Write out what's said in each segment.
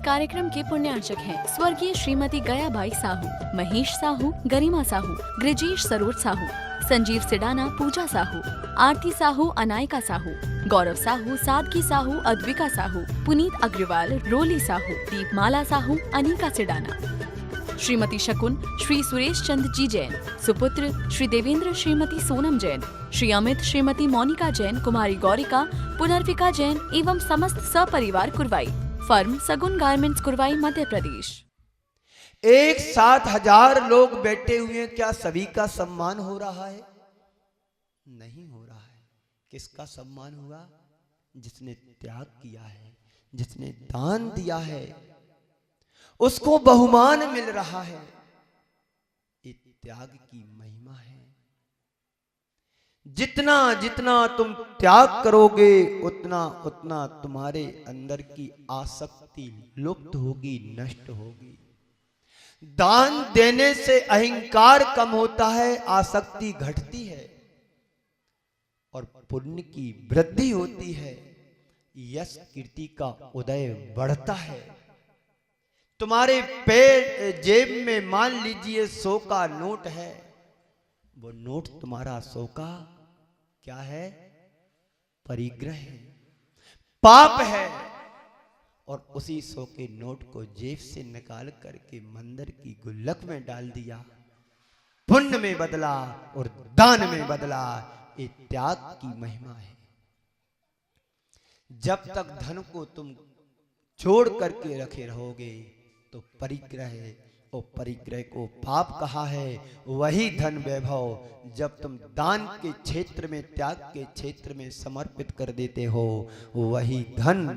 कार्यक्रम के पुण्यार्चक हैं स्वर्गीय श्रीमती गयाबाई साहू, महेश साहू, गरिमा साहू, ग्रजेश सरोज साहू, संजीव सिडाना, पूजा साहू, आरती साहू, अनायका साहू, गौरव साहू, सादगी साहू, अद्विका साहू, पुनीत अग्रवाल, रोली साहू, दीपमाला साहू, अनिका सिडाना, श्रीमती शकुन, श्री सुरेश चंद जी जैन, सुपुत्र श्री देवेंद्र, श्रीमती सोनम जैन, श्री अमित, श्रीमती मोनिका जैन, कुमारी गौरिका, पुनर्विका जैन एवं समस्त सपरिवार कुरवाई। फर्म सगुन गारमेंट्स, कुरवाई, मध्य प्रदेश। एक साथ 1000 लोग बैठे हुए हैं, क्या सभी का सम्मान हो रहा है? नहीं हो रहा है। किसका सम्मान हुआ? जिसने त्याग किया है, जिसने दान दिया है, उसको बहुमान मिल रहा है। ये त्याग की महिमा है। जितना जितना तुम त्याग करोगे उतना उतना तुम्हारे अंदर की आसक्ति लुप्त होगी, नष्ट होगी। दान देने से अहंकार कम होता है, आसक्ति घटती है और पुण्य की वृद्धि होती है, यश कीर्ति का उदय बढ़ता है। तुम्हारे पेट जेब में मान लीजिए 100 का नोट है, वो नोट तुम्हारा 100 का क्या है? परिग्रह है, पाप है। और उसी 100 के नोट को जेब से निकाल करके मंदिर की गुल्लक में डाल दिया, पुण्य में बदला और दान में बदला। ये त्याग की महिमा है। जब तक धन को तुम छोड़ करके रखे रहोगे तो परिग्रह है, और परिग्रह को पाप कहा है। वही धन वैभव जब तुम दान के क्षेत्र में, त्याग के क्षेत्र में समर्पित कर देते हो, वही धन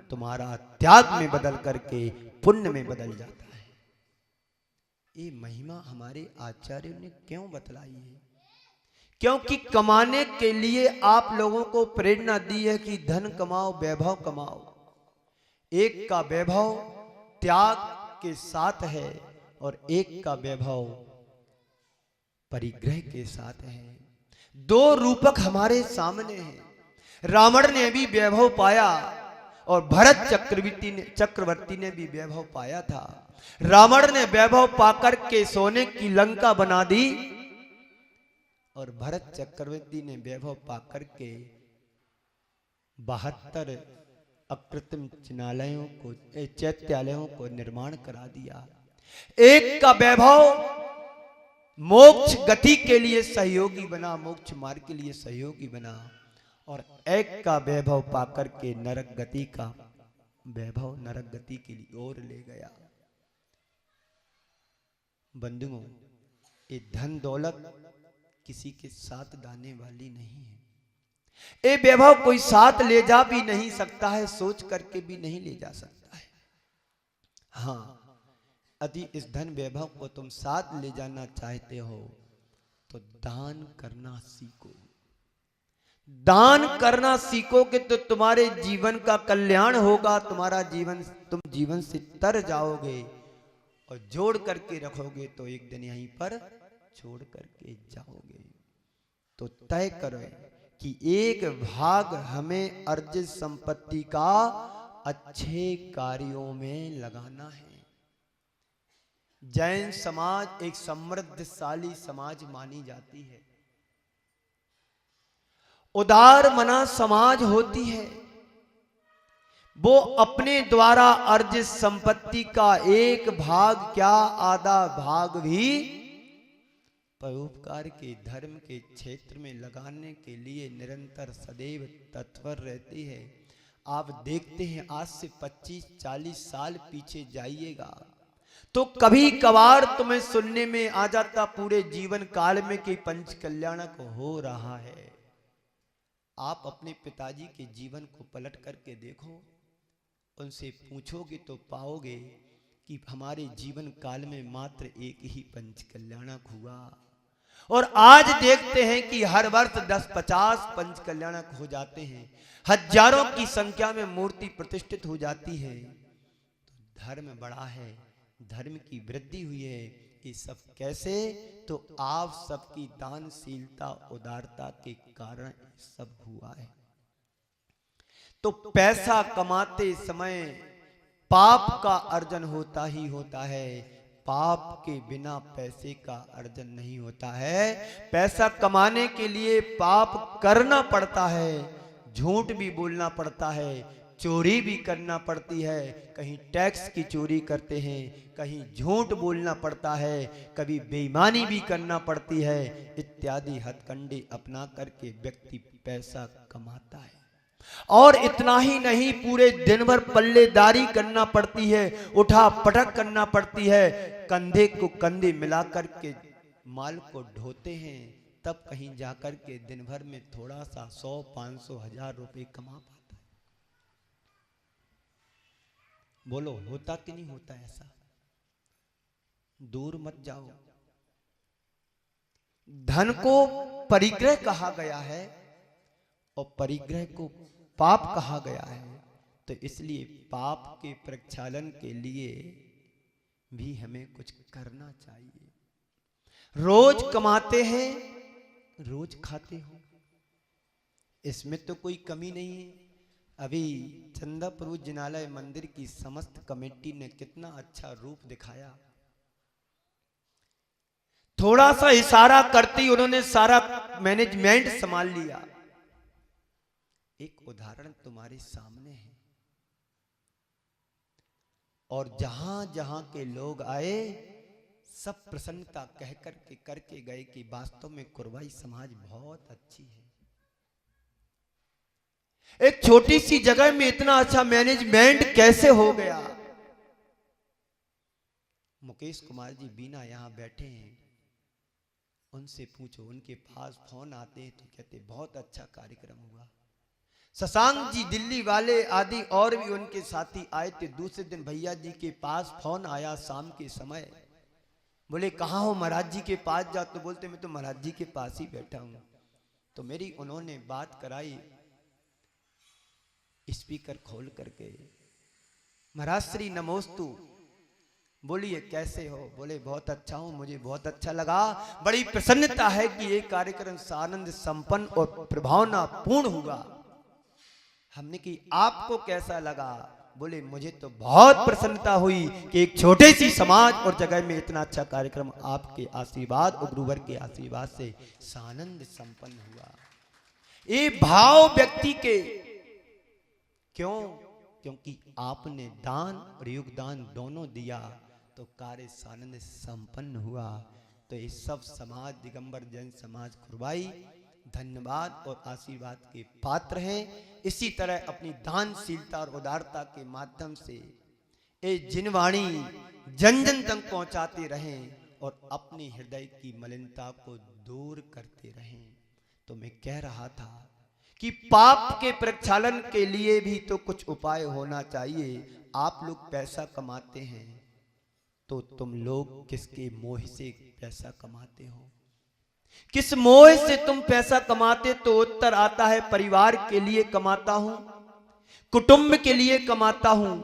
तुम्हारा त्याग में बदल करके पुण्य में बदल जाता है। ये महिमा हमारे आचार्यों ने क्यों बतलाई है? क्योंकि कमाने के लिए आप लोगों को प्रेरणा दी है कि धन कमाओ, वैभव कमाओ। एक का वैभव त्याग के साथ है और एक का वैभव परिग्रह के साथ है। दो रूपक हमारे सामने हैं। रावण ने भी वैभव पाया और भरत चक्रवर्ती ने भी वैभव पाया था। रावण ने वैभव पाकर के सोने की लंका बना दी और भरत चक्रवर्ती ने वैभव पाकर के 72 अकृत्रिम चिनालयों को, चैत्यालयों को निर्माण करा दिया। एक का वैभव मोक्ष गति के लिए सहयोगी बना, मोक्ष मार्ग के लिए सहयोगी बना, और एक का वैभव पाकर के नरक गति का वैभव नरक गति के लिए ओर ले गया। बंधुओं, ये धन दौलत किसी के साथ दाने वाली नहीं है। ये वैभव कोई साथ ले जा भी नहीं सकता है, सोच करके भी नहीं ले जा सकता है। हाँ, यदि इस धन वैभव को तुम साथ ले जाना चाहते हो तो दान करना सीखो। दान करना सीखोगे तो तुम्हारे जीवन का कल्याण होगा। तुम्हारा जीवन, तुम जीवन से तर जाओगे और जोड़ करके रखोगे तो एक दिन यहीं पर छोड़ करके जाओगे। तो तय करो कि एक भाग हमें अर्जित संपत्ति का अच्छे कार्यों में लगाना है। जैन समाज एक समृद्धशाली समाज मानी जाती है, उदार मना समाज होती है। वो अपने द्वारा अर्जित संपत्ति का एक भाग क्या, आधा भाग भी परोपकार के, धर्म के क्षेत्र में लगाने के लिए निरंतर सदैव तत्पर रहती है। आप देखते हैं, आज से 25-40 साल पीछे जाइएगा तो कभी कभार तुम्हें सुनने में आ जाता पूरे जीवन काल में कि पंच कल्याणक हो रहा है। आप अपने पिताजी के जीवन को पलट करके देखो, उनसे पूछोगे तो पाओगे कि हमारे जीवन काल में मात्र एक ही पंच कल्याणक हुआ, और आज देखते हैं कि हर वर्ष 10-50 पंच कल्याणक हो जाते हैं, हजारों की संख्या में मूर्ति प्रतिष्ठित हो जाती है। तो धर्म बढ़ा है, धर्म की वृद्धि हुई है। ये सब कैसे? तो आप सबकी दानशीलता, उदारता के कारण सब हुआ है। तो पैसा कमाते समय पाप का अर्जन होता ही होता है। पाप के बिना पैसे का अर्जन नहीं होता है। पैसा कमाने के लिए पाप करना पड़ता है, झूठ भी बोलना पड़ता है, चोरी भी करना पड़ती है, कहीं टैक्स की चोरी करते हैं, कहीं झूठ बोलना पड़ता है, कभी बेईमानी भी करना पड़ती है, इत्यादि हथकंडे अपना करके व्यक्ति पैसा कमाता है। और इतना ही नहीं, पूरे दिन भर पल्लेदारी करना पड़ती है, उठा पटक करना पड़ती है, कंधे को कंधे मिलाकर के माल को ढोते हैं, तब कहीं जाकर के दिन भर में थोड़ा सा 100, 500, 1000 रुपए कमा पाता है। बोलो होता कि नहीं होता ऐसा? दूर मत जाओ। धन को परिग्रह कहा गया है और परिग्रह को पाप कहा गया है, तो इसलिए पाप के प्रक्षालन के लिए भी हमें कुछ करना चाहिए। रोज कमाते हैं, रोज खाते हो, इसमें तो कोई कमी नहीं है। अभी चंदापुर जिनालय मंदिर की समस्त कमेटी ने कितना अच्छा रूप दिखाया। थोड़ा सा इशारा करती उन्होंने सारा मैनेजमेंट संभाल लिया। एक उदाहरण तुम्हारे सामने है, और जहां जहां के लोग आए सब प्रसन्नता कह करके करके गए कि वास्तव में कुरवाई समाज बहुत अच्छी है। एक छोटी सी जगह में इतना अच्छा मैनेजमेंट कैसे हो गया। मुकेश कुमार जी बीना यहां बैठे हैं, उनसे पूछो, उनके पास फोन आते हैं तो कहते बहुत अच्छा कार्यक्रम हुआ। शशांक जी दिल्ली वाले आदि और भी उनके साथी आए थे। दूसरे दिन भैया जी के पास फोन आया शाम के समय, बोले कहाँ हो महाराज जी के पास जा, तो बोलते मैं तो महाराज जी के पास ही बैठा हूं। तो मेरी उन्होंने बात कराई स्पीकर खोल करके, महाराज श्री नमोस्तु, बोलिए कैसे हो? बोले बहुत अच्छा हूं, मुझे बहुत अच्छा लगा, बड़ी प्रसन्नता है कि ये कार्यक्रम आनंद संपन्न और प्रभावना पूर्ण हुआ। हमने कि आपको कैसा लगा? बोले मुझे तो बहुत प्रसन्नता हुई कि एक छोटे सी समाज और जगह में इतना अच्छा कार्यक्रम आपके आशीर्वाद और गुरुवर के आशीर्वाद से आनंद संपन्न हुआ। ये भाव व्यक्ति के क्यों? क्योंकि आपने दान और योगदान दोनों दिया तो कार्य आनंद संपन्न हुआ। तो ये सब समाज दिगंबर जैन समाज कुरवाई धन्यवाद और आशीर्वाद के पात्र हैं। इसी तरह अपनी दानशीलता और उदारता के माध्यम से ये जिनवाणी जन जन तक पहुंचाते रहें और अपनी हृदय की मलिनता को दूर करते रहें। तो मैं कह रहा था कि पाप के प्रक्षालन के लिए भी तो कुछ उपाय होना चाहिए। आप लोग पैसा कमाते हैं तो तुम लोग किसके मोह से पैसा कमाते हो? किस मोह से तुम पैसा कमाते? तो उत्तर आता है परिवार के लिए कमाता हूं, कुटुंब के लिए कमाता हूं,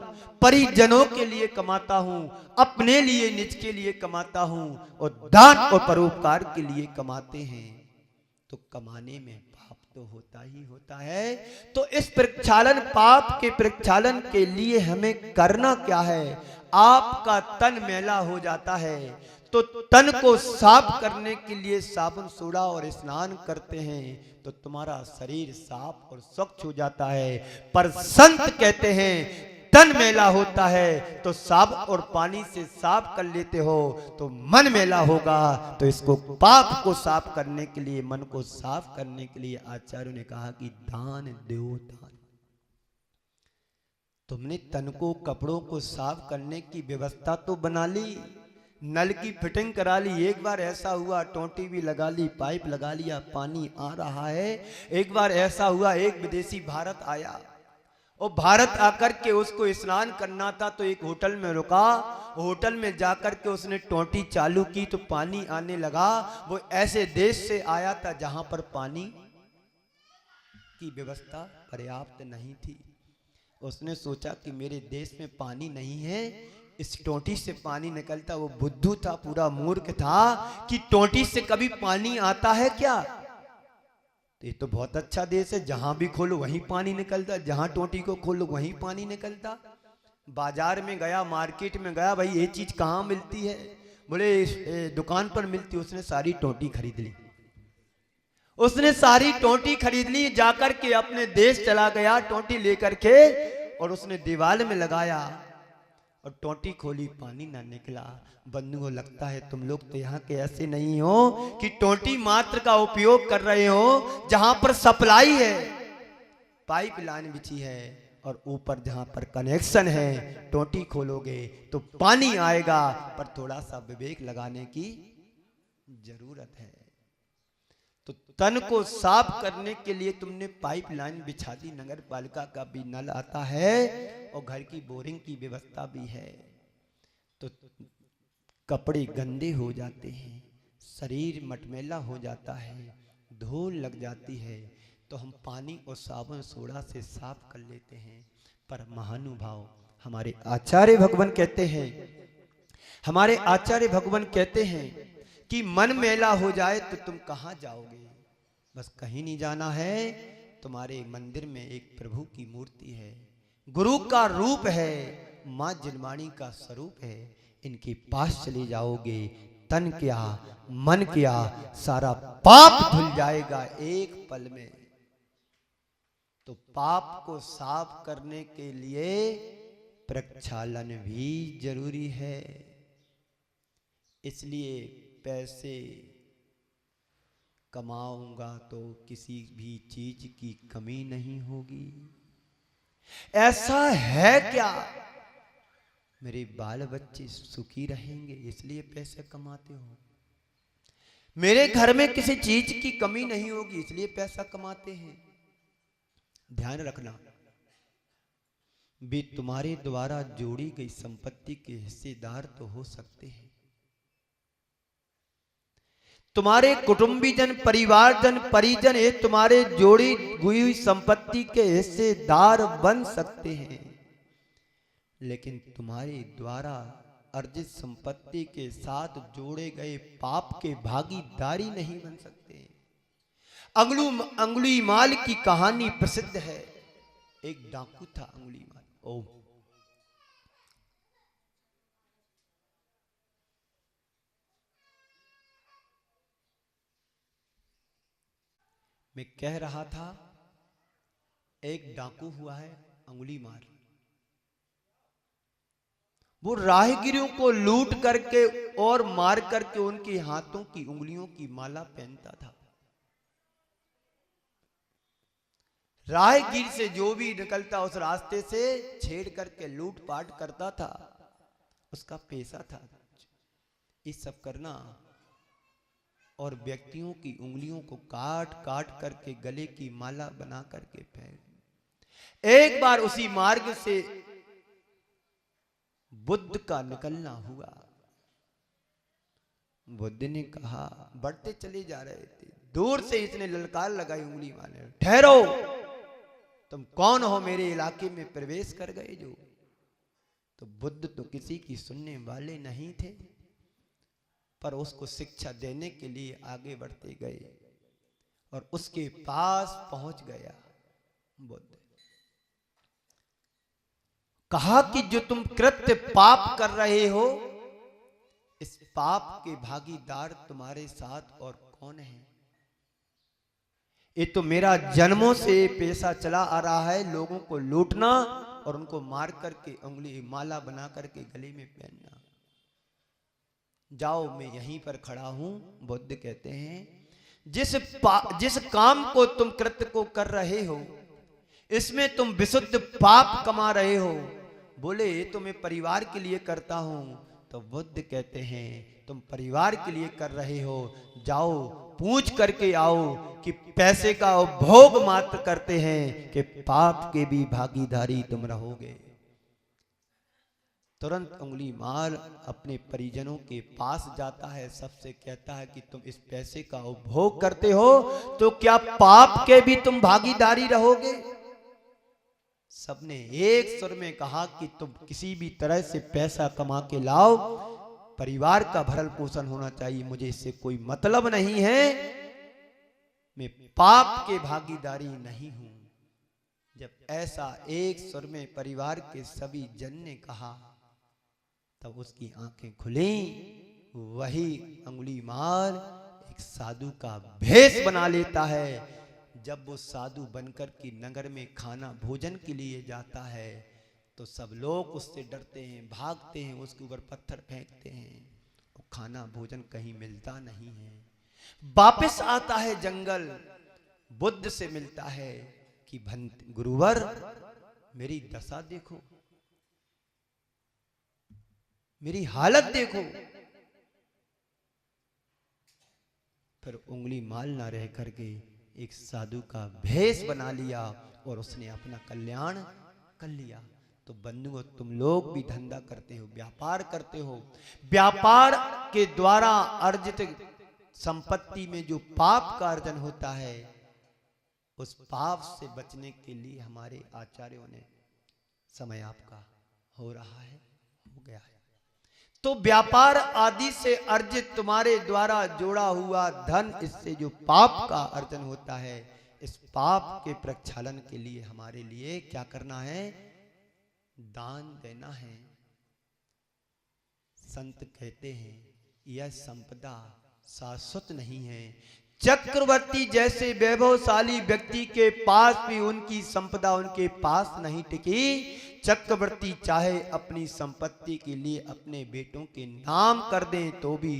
परिजनों के लिए कमाता हूं, अपने लिए निज के लिए कमाता हूं और दान और परोपकार के लिए कमाते हैं। तो कमाने में पाप तो होता ही होता है। तो इस प्रक्षालन, पाप के प्रक्षालन के लिए हमें करना क्या है? आपका तन मैला हो जाता है तो तन को साफ करने के लिए साबुन सोडा और स्नान करते हैं तो तुम्हारा शरीर साफ और स्वच्छ हो जाता है। पर संत कहते हैं तन मैला होता है तो साबुन और पानी से साफ कर लेते हो तो मन मैला होगा। तो इसको पाप को साफ करने के लिए, मन को साफ करने के लिए आचार्यों ने कहा कि दान दो दान। तुमने तन को, कपड़ों को साफ करने की व्यवस्था तो बना ली, नल की फिटिंग करा ली। एक बार ऐसा हुआ टोंटी भी लगा ली, पाइप लगा लिया, पानी आ रहा है। एक बार ऐसा हुआ एक विदेशी भारत आया और भारत आकर के उसको स्नान करना था तो एक होटल में रुका। होटल में जाकर के उसने टोंटी चालू की तो पानी आने लगा। वो ऐसे देश से आया था जहां पर पानी की व्यवस्था पर्याप्त नहीं थी। उसने सोचा कि मेरे देश में पानी नहीं है, इस टोंटी से पानी निकलता। वो बुद्धू था, पूरा मूर्ख था कि टोंटी से कभी पानी आता है क्या? तो ये तो बहुत अच्छा देश है, जहां भी खोलो वहीं पानी निकलता, जहां टोंटी को खोलो वहीं पानी निकलता। बाजार में गया, मार्केट में गया, भाई ये चीज कहाँ मिलती है? बोले दुकान पर मिलती। उसने सारी टोंटी खरीद ली। उसने सारी टोंटी खरीद ली, जाकर के अपने देश चला गया टोंटी लेकर के, और उसने दीवार में लगाया और टोंटी खोली, पानी ना निकला। बंधु को लगता है तुम लोग तो यहाँ के ऐसे नहीं हो कि टोंटी मात्र का उपयोग कर रहे हो, जहां पर सप्लाई है, पाइप लाइन बिछी है, और ऊपर जहां पर कनेक्शन है, टोंटी खोलोगे तो पानी आएगा, पर थोड़ा सा विवेक लगाने की जरूरत है। तो तन को साफ करने के लिए तुमने पाइप लाइन बिछा दी, नगर पालिका का भी नल आता है और घर की बोरिंग की व्यवस्था भी है। तो कपड़े गंदे हो जाते हैं, शरीर मटमैला हो जाता है, धूल लग जाती है, तो हम पानी और साबुन सोडा से साफ कर लेते हैं। पर महानुभाव हमारे आचार्य भगवान कहते हैं, हमारे आचार्य भगवान कहते हैं कि मन मैला हो जाए तो तुम कहां जाओगे? बस कहीं नहीं जाना है। तुम्हारे मंदिर में एक प्रभु की मूर्ति है, गुरु का रूप है, मां जिनवाणी का स्वरूप है। इनके पास चले जाओगे, तन क्या मन क्या सारा पाप धुल जाएगा एक पल में। तो पाप को साफ करने के लिए प्रक्षालन भी जरूरी है। इसलिए पैसे कमाऊंगा तो किसी भी चीज की कमी नहीं होगी। ऐसा है क्या? मेरे बाल बच्चे सुखी रहेंगे इसलिए पैसे कमाते हो। मेरे घर में किसी चीज की कमी नहीं होगी इसलिए पैसा कमाते हैं। ध्यान रखना, वे तुम्हारे द्वारा जोड़ी गई संपत्ति के हिस्सेदार तो हो सकते हैं, तुम्हारे कुटुंबीजन, परिवारजन, परिजन ये तुम्हारे जोड़ी हुई संपत्ति के हिस्सेदार बन सकते हैं, लेकिन तुम्हारे द्वारा अर्जित संपत्ति के साथ जोड़े गए पाप के भागीदारी नहीं बन सकते। अंगुली माल की कहानी प्रसिद्ध है। एक डाकू था अंगुली माल। ओम मैं कह रहा था, एक डाकू हुआ है अंगुली माल। वो राहगीरों को लूट करके और मार करके उनके हाथों की उंगलियों की माला पहनता था। राहगीर से जो भी निकलता उस रास्ते से छेड़ करके लूट पाट करता था, उसका पेशा था ये सब करना, और व्यक्तियों की उंगलियों को काट काट करके गले की माला बना करके पहन। एक बार उसी मार्ग से बुद्ध का निकलना हुआ। बुद्ध ने कहा, बढ़ते चले जा रहे थे, दूर से इसने ललकार लगाई उंगली वाले, ठहरो, तुम कौन हो मेरे इलाके में प्रवेश कर गए जो? तो बुद्ध तो किसी की सुनने वाले नहीं थे, पर उसको शिक्षा देने के लिए आगे बढ़ते गए और उसके पास पहुंच गया। बुद्ध कहा कि जो तुम कृत्य पाप कर रहे हो, इस पाप के भागीदार तुम्हारे साथ और कौन है? ये तो मेरा जन्मों से पेशा चला आ रहा है, लोगों को लूटना और उनको मार करके उंगली माला बना करके गले में पहनना। जाओ, मैं यहीं पर खड़ा हूं। बुद्ध कहते हैं, जिस काम को तुम कृत्य को कर रहे हो, इसमें तुम विशुद्ध पाप कमा रहे हो। बोले, ये तो मैं परिवार के लिए करता हूं। तो बुद्ध कहते हैं, तुम परिवार के लिए कर रहे हो, जाओ पूछ करके आओ कि पैसे का उपभोग मात्र करते हैं कि पाप के भी भागीदारी तुम रहोगे। तुरंत उंगली मार अपने परिजनों के पास जाता है, सबसे कहता है कि तुम इस पैसे का उपभोग करते हो तो क्या पाप के भी तुम भागीदारी रहोगे? सबने एक सुर में कहा कि तुम किसी भी तरह से पैसा कमा के लाओ, परिवार का भरण पोषण होना चाहिए, मुझे इससे कोई मतलब नहीं है, मैं पाप के भागीदारी नहीं हूं। जब ऐसा एक स्वर में परिवार के सभी जन ने कहा, तब उसकी आंखें खुली। वही अंगुली मार एक साधु का भेष बना लेता है। जब वो साधु बनकर के नगर में खाना भोजन के लिए जाता है तो सब लोग उससे डरते हैं, भागते हैं, उसके ऊपर पत्थर फेंकते हैं। वो खाना भोजन कहीं मिलता नहीं है। वापस आता है जंगल, बुद्ध से मिलता है कि गुरुवर मेरी दशा देखो, मेरी हालत देखो। फिर उंगली माल ना रह करके एक साधु का भेष बना लिया और उसने अपना कल्याण कर लिया। तो बंधुओं, तुम लोग भी धंधा करते हो, व्यापार करते हो। व्यापार के द्वारा अर्जित संपत्ति में जो पाप का अर्जन होता है, उस पाप से बचने के लिए हमारे आचार्यों ने, समय आपका हो रहा है, हो गया है, तो व्यापार आदि से अर्जित तुम्हारे द्वारा जोड़ा हुआ धन, इससे जो पाप का अर्जन होता है, इस पाप के प्रक्षालन के लिए हमारे लिए क्या करना है? दान देना है। संत कहते हैं यह संपदा शाश्वत नहीं है। चक्रवर्ती जैसे वैभवशाली व्यक्ति के पास भी उनकी संपदा उनके पास नहीं टिकी। चक्रवर्ती चाहे अपनी संपत्ति के लिए अपने बेटों के नाम कर दें तो भी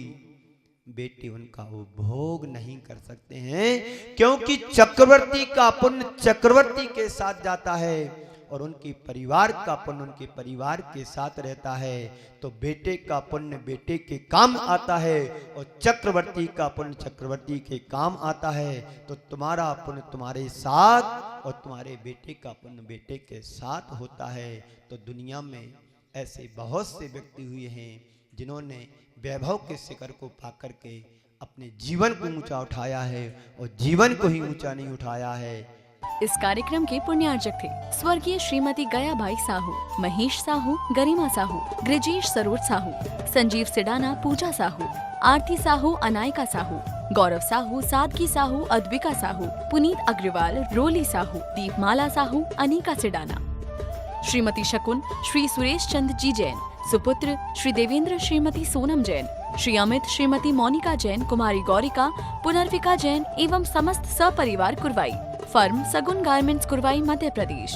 बेटे उनका उपभोग नहीं कर सकते हैं, क्योंकि चक्रवर्ती का पुण्य चक्रवर्ती के साथ जाता है और उनके परिवार का पुण्य उनके परिवार के साथ रहता है। तो बेटे का पुण्य बेटे के काम आता है और चक्रवर्ती का पुण्य चक्रवर्ती के काम आता है। तो तुम्हारा पुण्य तुम्हारे साथ और तुम्हारे बेटे का पुण्य बेटे के साथ होता है। तो दुनिया में ऐसे बहुत से व्यक्ति हुए हैं जिन्होंने वैभव के शिखर को पाकर के अपने जीवन को ऊंचा उठाया है और जीवन को ही ऊंचा नहीं उठाया है। इस कार्यक्रम के पुण्यार्जक थे स्वर्गीय श्रीमती गयाबाई साहू, महेश साहू, गरिमा साहू, गृजेश सरोज साहू, संजीव सिडाना, पूजा साहू, आरती साहू, अनायका साहू, गौरव साहू, सादगी साहू, अद्विका साहू, पुनीत अग्रवाल, रोली साहू, दीपमाला साहू, अनिका सिडाना, श्रीमती शकुन, श्री सुरेश चंद जी जैन, सुपुत्र श्री देवेंद्र, श्रीमती सोनम जैन, श्री अमित, श्रीमती मोनिका जैन, कुमारी गौरिका, पुनर्विका जैन एवं समस्त सपरिवार कुरवाई। फर्म सगुन गारमेंट्स कुरवाई, मध्य प्रदेश।